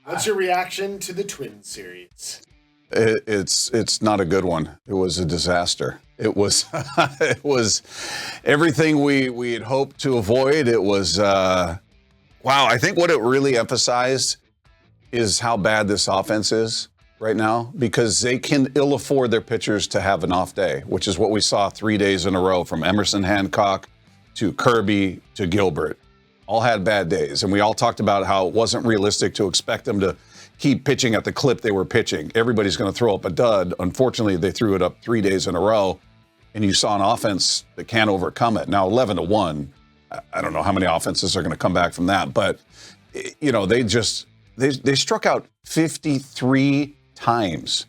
What's your reaction to the Twins series? It's not a good one. It was a disaster. It was it was everything we had hoped to avoid. It was wow. I think what it really emphasized is how bad this offense is right now, because they can ill afford their pitchers to have an off day, which is what we saw 3 days in a row from Emerson Hancock to Kirby to Gilbert. All had bad days, and we all talked about how it wasn't realistic to expect them to keep pitching at the clip they were pitching. Everybody's going to throw up a dud. Unfortunately, they threw it up 3 days in a row, and you saw an offense that can't overcome it. Now, 11-1, I don't know how many offenses are going to come back from that, but you know, they struck out 53 times.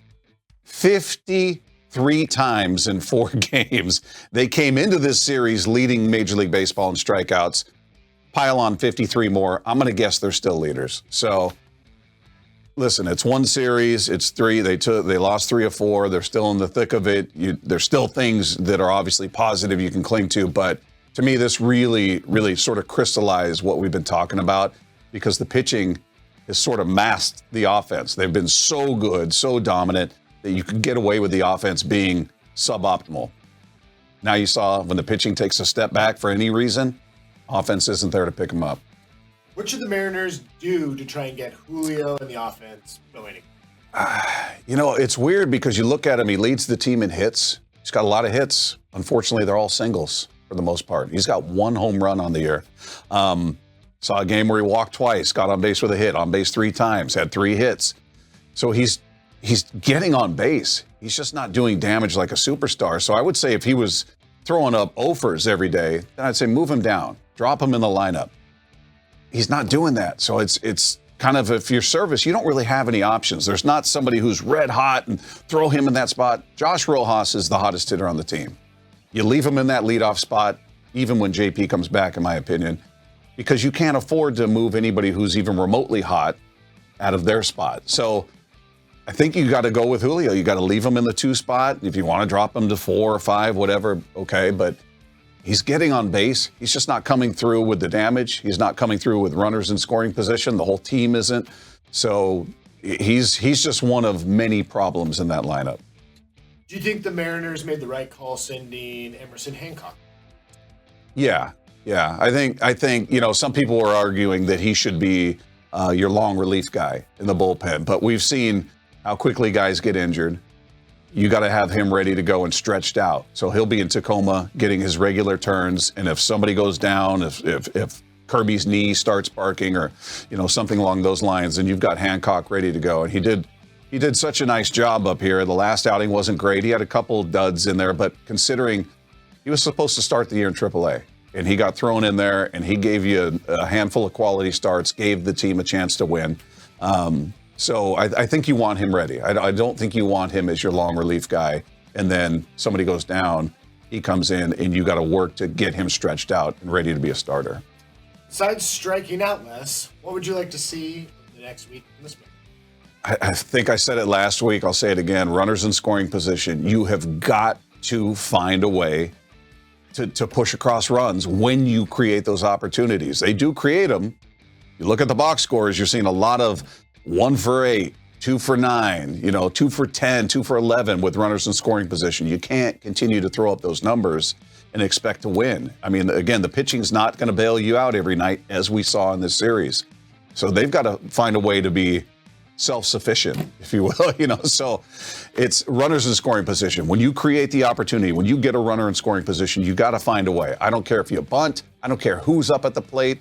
53 times in 4 games. They came into this series leading Major League Baseball in strikeouts. Pile on 53 more. I'm going to guess they're still leaders. So, listen, it's one series. It's 3. They lost 3 of 4. They're still in the thick of it. There's still things that are obviously positive you can cling to. But to me, this really, really sort of crystallized what we've been talking about, because the pitching has sort of masked the offense. They've been so good, so dominant, that you could get away with the offense being suboptimal. Now you saw when the pitching takes a step back for any reason, offense isn't there to pick them up. What should the Mariners do to try and get Julio and the offense going? You know, it's weird because you look at him, he leads the team in hits. He's got a lot of hits. Unfortunately, they're all singles for the most part. He's got 1 home run on the year. Saw a game where he walked twice, got on base with a hit, on base 3 times, had 3 hits. So he's getting on base. He's just not doing damage like a superstar. So I would say if he was throwing up offers every day, then I'd say move him down, drop him in the lineup. He's not doing that. So it's kind of, if you're Service, you don't really have any options. There's not somebody who's red hot and throw him in that spot. Josh Rojas is the hottest hitter on the team. You leave him in that leadoff spot, even when JP comes back, in my opinion, because you can't afford to move anybody who's even remotely hot out of their spot. So I think you got to go with Julio. You got to leave him in the 2 spot. If you want to drop him to 4 or 5, whatever, okay. But he's getting on base. He's just not coming through with the damage. He's not coming through with runners in scoring position. The whole team isn't. So he's just one of many problems in that lineup. Do you think the Mariners made the right call sending Emerson Hancock? Yeah. I think you know, some people were arguing that he should be your long relief guy in the bullpen, but we've seen how quickly guys get injured. You got to have him ready to go and stretched out. So he'll be in Tacoma getting his regular turns. And if somebody goes down, if Kirby's knee starts barking or, you know, something along those lines, then you've got Hancock ready to go. And he did such a nice job up here. The last outing wasn't great. He had a couple duds in there, but considering he was supposed to start the year in AAA, and he got thrown in there, and he gave you a handful of quality starts, gave the team a chance to win. So I think you want him ready. I don't think you want him as your long relief guy, and then somebody goes down, he comes in, and you got to work to get him stretched out and ready to be a starter. Besides striking out less, what would you like to see in the next week in this game? I think I said it last week. I'll say it again. Runners in scoring position. You have got to find a way to push across runs when you create those opportunities. They do create them. You look at the box scores, you're seeing a lot of 1 for 8, 2 for 9, 2 for 10, 2 for 11 with runners in scoring position. You can't continue to throw up those numbers and expect to win. I mean, again, the pitching's not going to bail you out every night, as we saw in this series. So they've got to find a way to be self-sufficient, if you will, so it's runners in scoring position. When you create the opportunity, when you get a runner in scoring position, you got to find a way. I don't care if you bunt. I don't care who's up at the plate.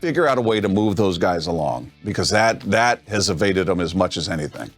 Figure out a way to move those guys along, because that has evaded them as much as anything.